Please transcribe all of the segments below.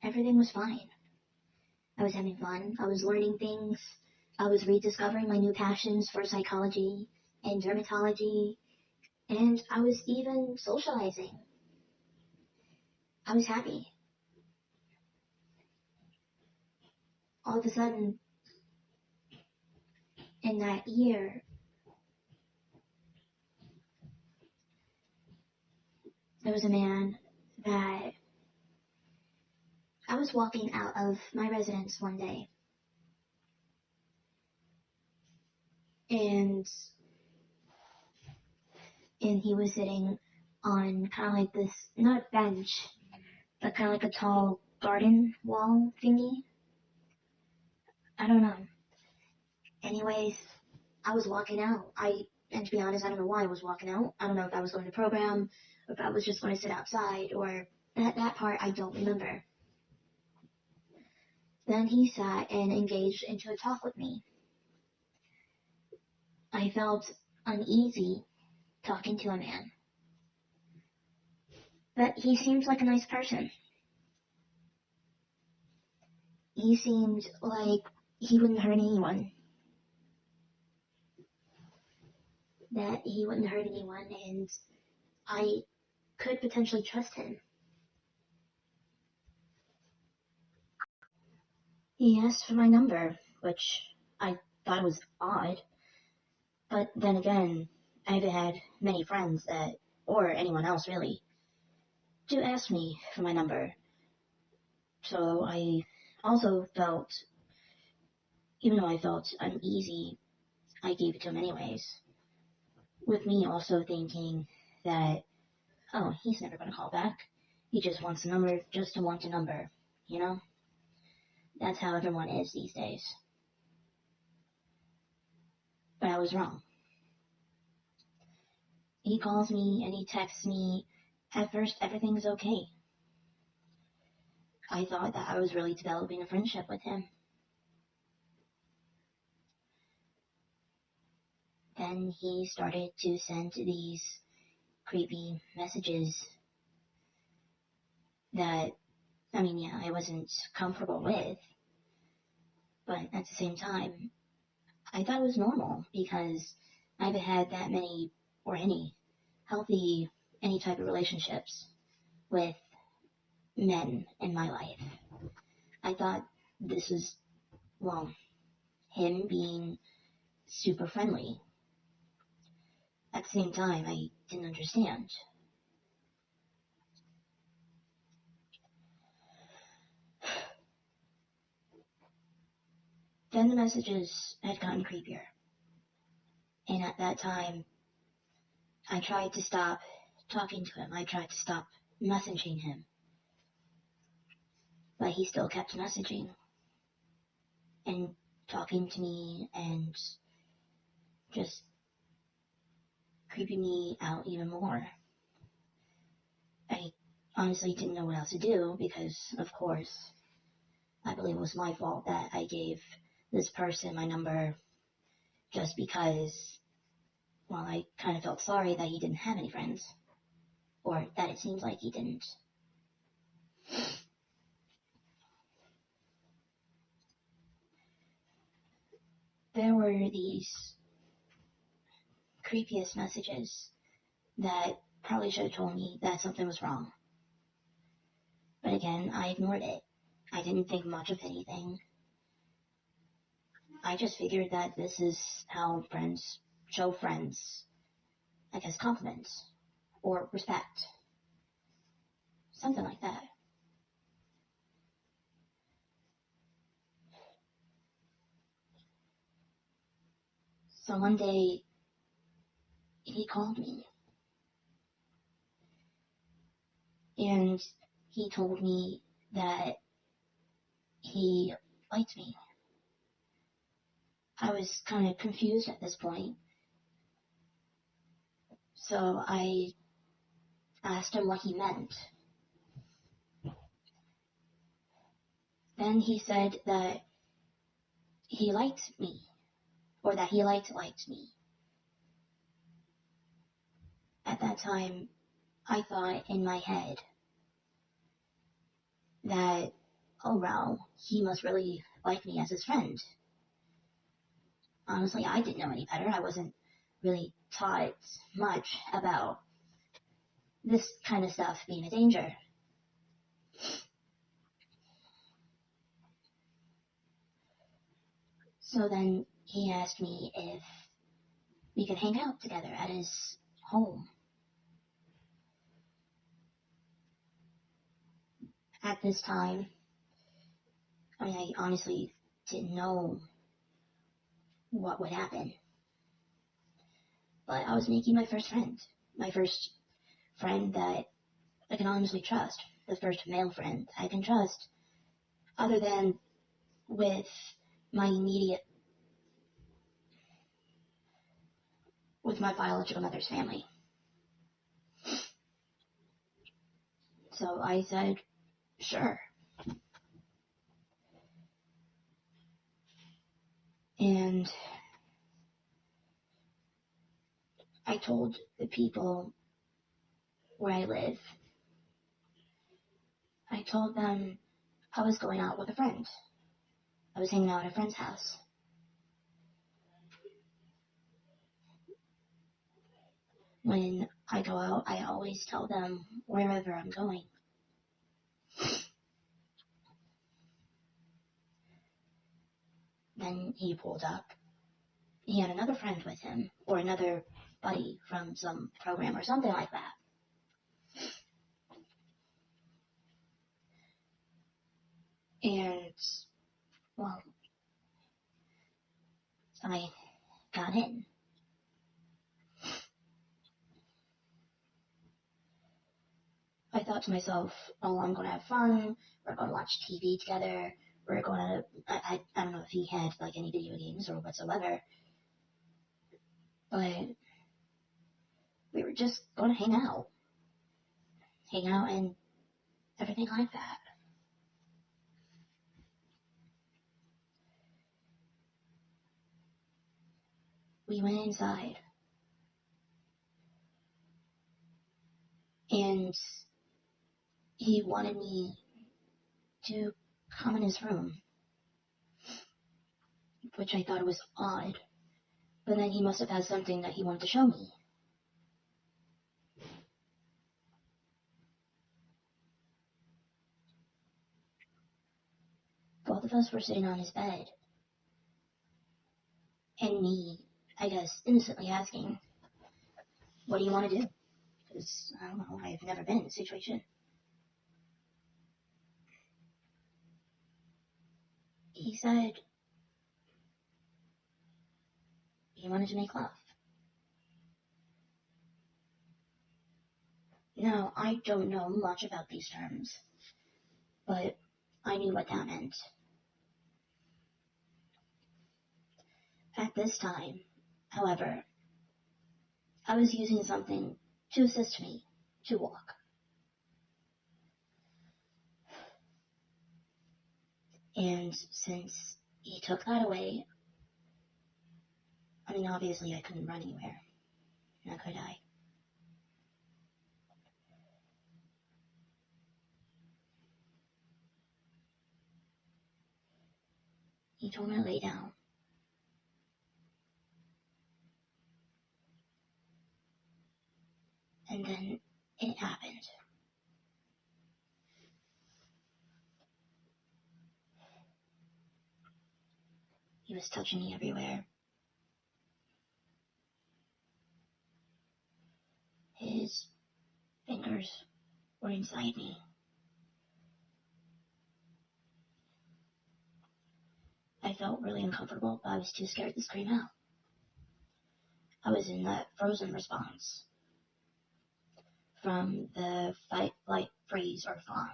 everything was fine. I was having fun. I was learning things. I was rediscovering my new passions for psychology and dermatology, and I was even socializing. I was happy. All of a sudden, in that year, there was a man that I was walking out of my residence one day, and he was sitting on kind of like this, not bench, but kind of like a tall garden wall thingy. I don't know. Anyways, I was walking out. And to be honest, I don't know why I was walking out. I don't know if I was going to program, or if I was just going to sit outside, or that part I don't remember. Then he sat and engaged into a talk with me. I felt uneasy talking to a man, but he seemed like a nice person. He seemed like he wouldn't hurt anyone. That he wouldn't hurt anyone, and I could potentially trust him. He asked for my number, which I thought was odd. But then again, I haven't had many friends that, or anyone else really, to ask me for my number. So I also felt, even though I felt uneasy, I gave it to him anyways. With me also thinking that, oh, he's never going to call back. He just wants a number just to want a number, you know? That's how everyone is these days. But I was wrong. He calls me and he texts me. At first, everything's okay. I thought that I was really developing a friendship with him. Then he started to send these creepy messages that, I mean, yeah, I wasn't comfortable with. But at the same time, I thought it was normal because I haven't had that many or any healthy, any type of relationships with men in my life. I thought this was, well, him being super friendly. At the same time, I didn't understand. Then the messages had gotten creepier. And at that time, I tried to stop talking to him. I tried to stop messaging him. But he still kept messaging and talking to me and just creeping me out even more. I honestly didn't know what else to do because, of course, I believe it was my fault that I gave this person my number just because, well, I kind of felt sorry that he didn't have any friends, or that it seems like he didn't. There were these creepiest messages that probably should have told me that something was wrong. But again, I ignored it. I didn't think much of anything. I just figured that this is how friends show friends, I guess, compliments or respect. Something like that. So one day, he called me and he told me that he liked me. I was kind of confused at this point. So I asked him what he meant. Then he said that he liked me, or that he liked me. At that time, I thought in my head that oh wow, he must really like me as his friend. Honestly, I didn't know any better. I wasn't really taught much about this kind of stuff being a danger. So then he asked me if we could hang out together at his home. At this time, I mean, I honestly didn't know what would happen, but I was making my first friend that I can honestly trust, the first male friend I can trust, other than with my immediate, with my biological mother's family. So I said, sure. And I told the people where I live, I told them I was going out with a friend. I was hanging out at a friend's house. When I go out, I always tell them wherever I'm going. Then he pulled up. He had another friend with him, or another buddy from some program or something like that. And, well, I got in. I thought to myself, oh, I'm going to have fun. We're going to watch TV together. We're going to, I don't know if he had like any video games or whatsoever, but we were just going to hang out and everything like that. We went inside and he wanted me to come in his room, which I thought was odd, but then he must have had something that he wanted to show me. Both of us were sitting on his bed, and me, I guess, innocently asking, what do you want to do? Because, I don't know, I've never been in this situation. He said he wanted to make love. Now, I don't know much about these terms, but I knew what that meant. At this time, however, I was using something to assist me to walk. And since he took that away, I mean, obviously I couldn't run anywhere. Now could I? He told me to lay down. And then it happened. He was touching me everywhere. His fingers were inside me. I felt really uncomfortable, but I was too scared to scream out. I was in that frozen response from the fight, flight, freeze, or fawn.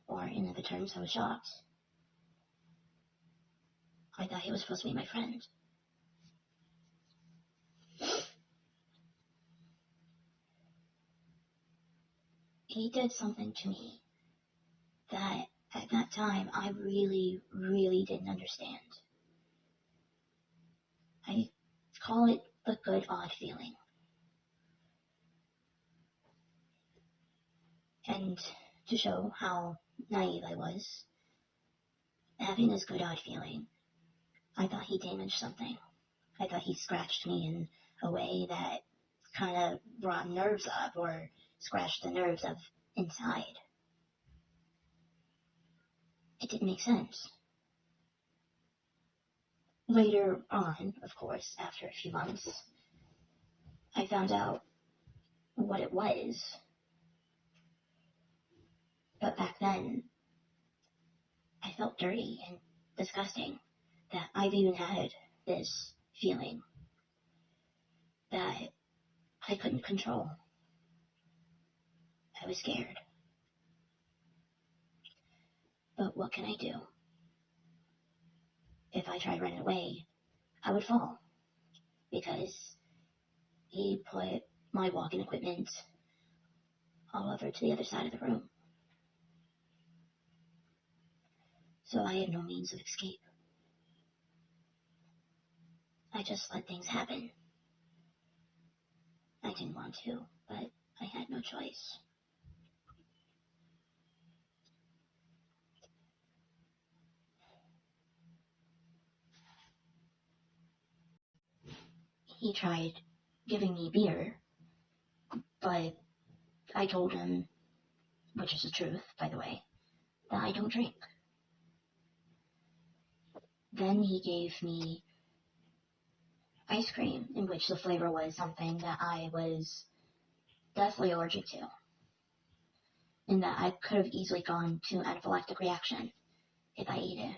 Or in other terms, I was shocked. I thought he was supposed to be my friend. He did something to me that at that time I really, really didn't understand. I call it the good odd feeling. And to show how naive I was, having this good odd feeling, I thought he damaged something. I thought he scratched me in a way that kind of brought nerves up or scratched the nerves of inside. It didn't make sense. Later on, of course, after a few months, I found out what it was. But back then, I felt dirty and disgusting that I've even had this feeling that I couldn't control. I was scared. But what can I do? If I tried running away, I would fall because he put my walking equipment all over to the other side of the room. So I had no means of escape. I just let things happen. I didn't want to, but I had no choice. He tried giving me beer, but I told him, which is the truth, by the way, that I don't drink. Then he gave me ice cream, in which the flavor was something that I was deathly allergic to, and that I could have easily gone to anaphylactic reaction if I ate it.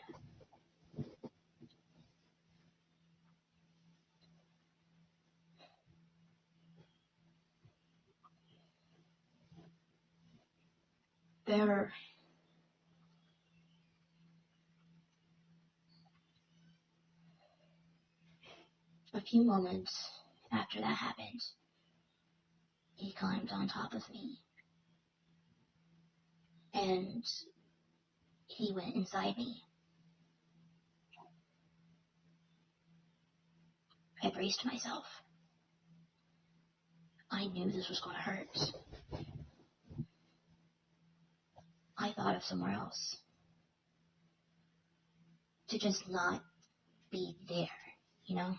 There, a few moments after that happened, he climbed on top of me, and he went inside me. I braced myself. I knew this was going to hurt. I thought of somewhere else. To just not be there, you know?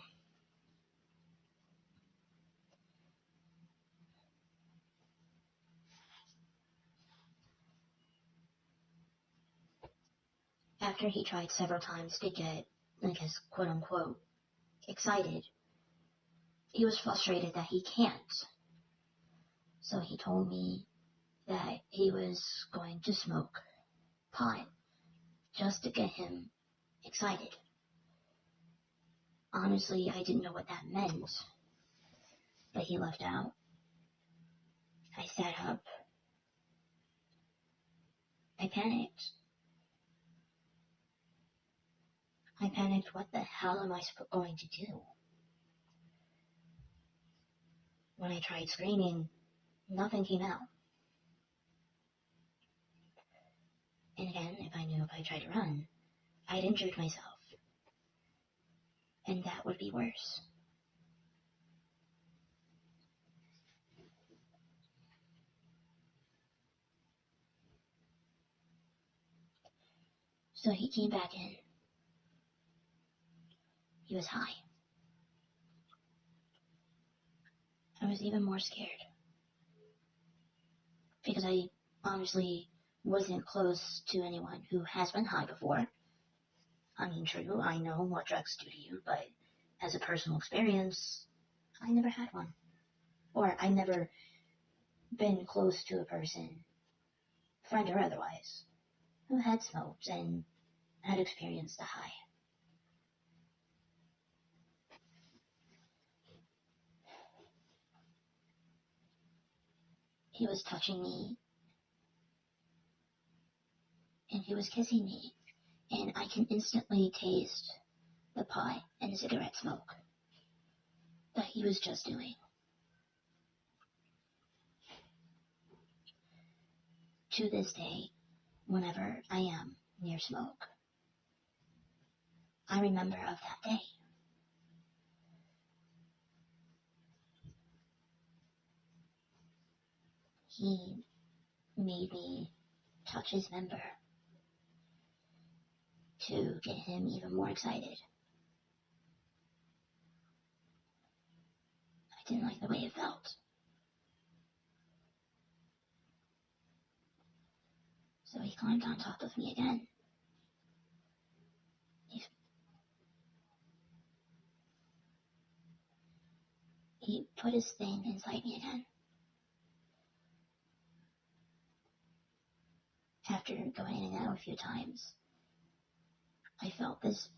After he tried several times to get, I guess, quote unquote, excited, he was frustrated that he can't. So he told me that he was going to smoke pot just to get him excited. Honestly, I didn't know what that meant, but he left out. I sat up. I panicked. I panicked, what the hell am I going to do? When I tried screaming, nothing came out. And again, if I knew if I tried to run, I'd injured myself. And that would be worse. So he came back in. He was high. I was even more scared. Because I honestly wasn't close to anyone who has been high before. I mean, true, I know what drugs do to you, but as a personal experience, I never had one. Or I never been close to a person, friend or otherwise, who had smoked and had experienced a high. He was touching me, and he was kissing me, and I can instantly taste the pot and cigarette smoke that he was just doing. To this day, whenever I am near smoke, I remember of that day. He made me touch his member to get him even more excited. I didn't like the way it felt. So he climbed on top of me again. He put his thing inside me again. After going in and out a few times, I felt this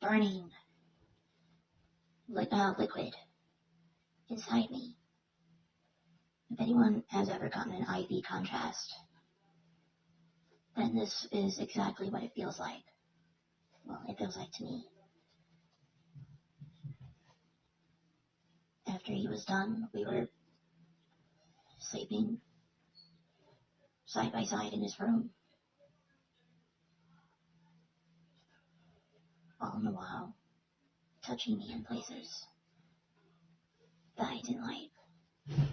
burning liquid inside me. If anyone has ever gotten an IV contrast, then this is exactly what it feels like. Well, it feels like to me. After he was done, we were sleeping side by side in his room. All the while, touching me in places that I didn't like.